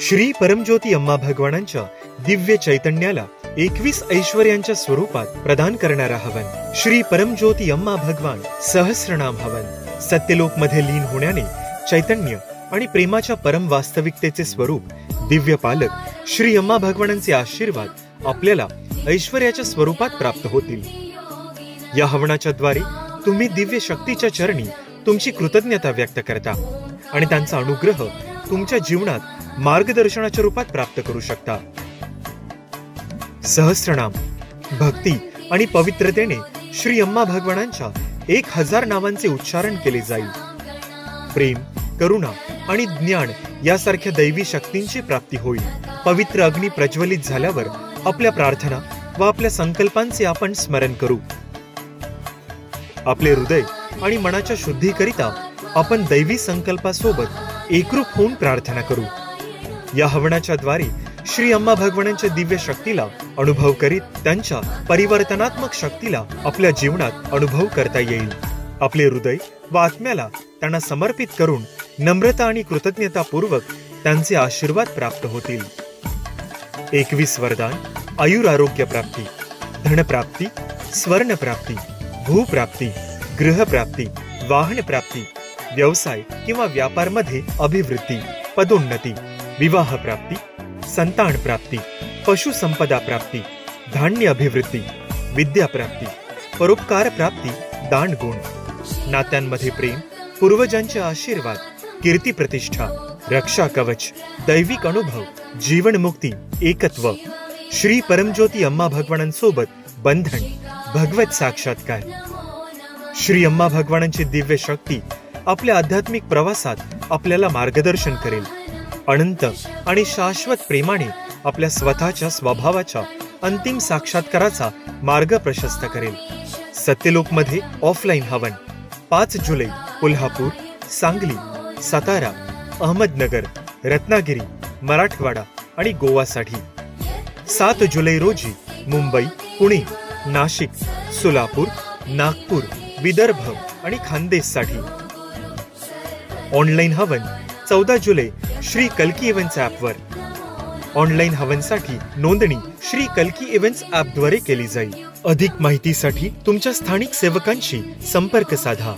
श्री परमज्योती अम्मा भगवानांच्या दिव्य चैतन्याला 21 ऐश्वर्यांच्या स्वरूपात प्रदान करणारा हवन श्री परमज्योती अम्मा भगवान सहस्रनाम हवन। सत्यलोक मध्ये लीन होण्याने चैतन्य आणि प्रेमाच्या परम वास्तविकतेचे स्वरूप दिव्य पालक श्री अम्मा भगवानांचे आशीर्वाद आपल्याला ऐश्वर्याच्या स्वरूपात प्राप्त होतील। या हवनाच्या द्वारे तुम्ही दिव्य शक्तीच्या चरणी तुमची कृतज्ञता व्यक्त करता आणि त्यांचा अनुग्रह तुमच्या जीवनात मार्गदर्शनाच्या रूपात प्राप्त करू शकता। सहस्रनाम भक्ती आणि पवित्रतेने श्री अम्मा भगवानांच्या 1000 नावांचे उच्चारण केले जाईल। प्रेम, करुणा आणि ज्ञान यासारख्या दैवी शक्तींची प्राप्ती होईल। पवित्र अग्नी प्रज्वलित झाल्यावर आपल्या प्रार्थना व आपल्या संकल्पांचे आपण स्मरण करू। आपले हृदय आणि मनाच्या शुद्धीकरिता आपण दैवी संकल्पासोबत एकरूप होऊन प्रार्थना करू। या हवनाच्या द्वारे श्री अम्मा भगवानांच्या दिव्य शक्तीला अनुभव करीत त्यांच्या परिवर्तनात्मक शक्तीला आपल्या जीवनात अनुभव करता येईल। आपले हृदय व आत्म्याला त्यांना समर्पित करून नम्रता आणि कृतज्ञतापूर्वक त्यांचे आशीर्वाद प्राप्त होतील। 21 वरदान आयुर आरोग्य प्राप्ती, धन प्राप्ती, स्वर्ण प्राप्ती, भूप्राप्ती, गृह प्राप्ती, वाहन प्राप्ती, व्यवसाय किंवा व्यापार मध्ये अभिवृद्धी, पदोन्नती, विवाह प्राप्ती, संतान प्राप्ती, पशुसंपदा प्राप्ती, धान्य अभिवृद्धी, विद्या प्राप्ती, परोपकार प्राप्ती, दान गुण, नात्यांमध्ये प्रेम, पूर्वजांचे आशीर्वाद, कीर्ती प्रतिष्ठा, रक्षा कवच, दैविक अनुभव, जीवन मुक्ती, एकत्व, श्री परमज्योती अम्मा भगवानांसोबत बंधन, भगवत साक्षात्कार। श्री अम्मा भगवानांची दिव्य शक्ती आपल्या आध्यात्मिक प्रवासात आपल्याला मार्गदर्शन करेल। अनंत आणि शाश्वत प्रेमाने आपल्या स्वतःच्या स्वभावाच्या अंतिम साक्षात्काराचा मार्ग प्रशस्त करेल। सत्यलोक मध्ये ऑफलाईन हवन 5 जुलै कोल्हापूर, सांगली, सातारा, अहमदनगर, रत्नागिरी, मराठवाडा आणि गोवासाठी। 7 जुलै रोजी मुंबई, पुणे, नाशिक, सोलापूर, नागपूर, विदर्भ आणि खानदेशसाठी। ऑनलाईन हवन 14 जुलै श्री कल्की इव्हेंट्स ॲपवर। ऑनलाईन हवनसाठी नोंदणी श्री कल्की इव्हेंट्स ॲपद्वारे केली जाईल। अधिक माहितीसाठी तुमच्या स्थानिक सेवकांशी संपर्क साधा।